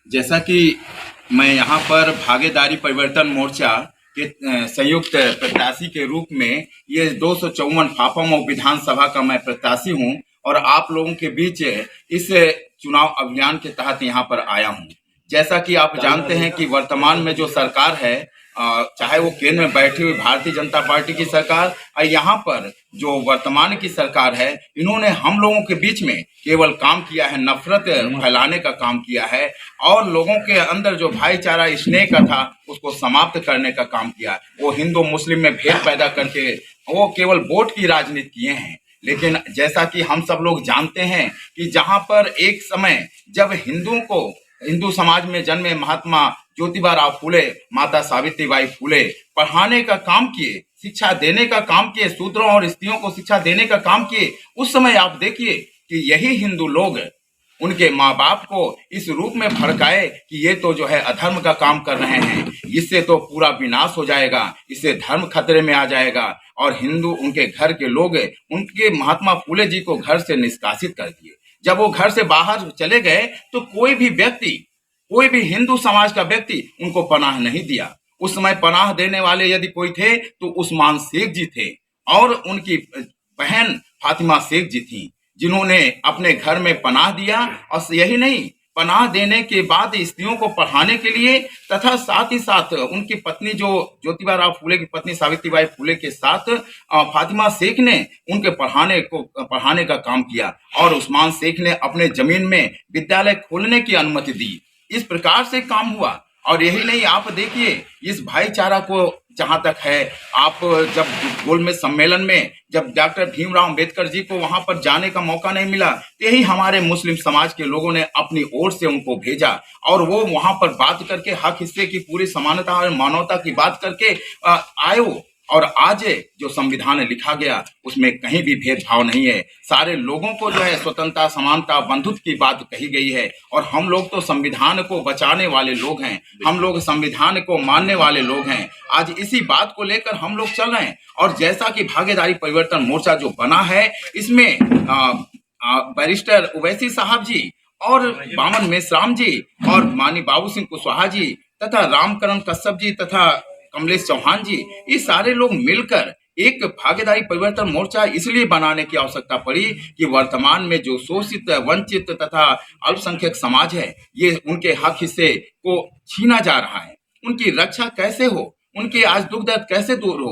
जैसा कि मैं यहाँ पर भागीदारी परिवर्तन मोर्चा के संयुक्त प्रत्याशी के रूप में ये 254 फाफा विधानसभा का मैं प्रत्याशी हूँ और आप लोगों के बीच इस चुनाव अभियान के तहत यहाँ पर आया हूँ। जैसा कि आप जानते हैं कि वर्तमान में जो सरकार है, चाहे वो केंद्र में बैठी हुई भारतीय जनता पार्टी की सरकार और यहाँ पर जो वर्तमान की सरकार है, इन्होंने हम लोगों के बीच में केवल काम किया है, नफरत फैलाने का काम किया है और लोगों के अंदर जो भाईचारा स्नेह का था उसको समाप्त करने का काम किया। वो हिंदू मुस्लिम में भेद पैदा करके वो केवल वोट की राजनीति किए हैं। लेकिन जैसा कि हम सब लोग जानते हैं कि जहां पर एक समय जब हिंदू समाज में जन्मे महात्मा ज्योतिबा राव फूले, माता सावित्रीबाई फूले पढ़ाने का काम किए, शिक्षा देने का काम किए, शूद्रों और स्त्रियों को शिक्षा देने का काम किए, उस समय आप देखिए कि यही हिंदू लोग उनके माँ बाप को इस रूप में भड़काए कि ये तो जो है अधर्म का काम कर रहे हैं, इससे तो पूरा विनाश हो जाएगा, इससे धर्म खतरे में आ जाएगा। और हिंदू उनके घर के लोग उनके महात्मा फूले जी को घर से निष्कासित कर दिए। जब वो घर से बाहर चले गए तो कोई भी हिंदू समाज का व्यक्ति उनको पनाह नहीं दिया। उस समय पनाह देने वाले यदि कोई थे तो उस्मान शेख जी थे और उनकी बहन फातिमा शेख जी थी, जिन्होंने अपने घर में पनाह दिया। और यही नहीं, पनाह देने के बाद स्त्रियों को पढ़ाने के लिए तथा साथ ही साथ उनकी पत्नी जो ज्योतिबा राव फूले की पत्नी सावित्रीबाई फूले के साथ फातिमा शेख ने उनके पढ़ाने का काम किया और उस्मान शेख ने अपने जमीन में विद्यालय खोलने की अनुमति दी। इस प्रकार से काम हुआ। और यही नहीं, आप देखिए इस भाईचारा को जहां तक है, आप जब गोलमेज सम्मेलन में जब डॉक्टर भीमराव अंबेडकर जी को वहां पर जाने का मौका नहीं मिला, तो यही हमारे मुस्लिम समाज के लोगों ने अपनी ओर से उनको भेजा और वो वहां पर बात करके हक हिस्से की पूरी समानता और मानवता की बात करके आए। और आज जो संविधान लिखा गया उसमें कहीं भी भेदभाव नहीं है, सारे लोगों को जो है स्वतंत्रता, समानता, बंधुत्व की बात कही गई है। और हम लोग तो संविधान को बचाने वाले लोग हैं, हम लोग संविधान को मानने वाले लोग हैं। आज इसी बात को लेकर हम लोग चल रहे हैं। और जैसा कि भागीदारी परिवर्तन मोर्चा जो बना है, इसमें बैरिस्टर ओवैसी साहब जी और बामन मेश्राम जी और माननीय बाबू सिंह कुशवाहा जी तथा रामकरण कश्यप जी तथा कमलेश चौहान जी, ये सारे लोग मिलकर एक भागीदारी परिवर्तन मोर्चा इसलिए बनाने की आवश्यकता पड़ी कि वर्तमान में जो शोषित, वंचित तथा अल्पसंख्यक समाज है, ये उनके हक हिस्से को छीना जा रहा है। उनकी रक्षा कैसे हो, उनके आज दुख दर्द कैसे दूर हो।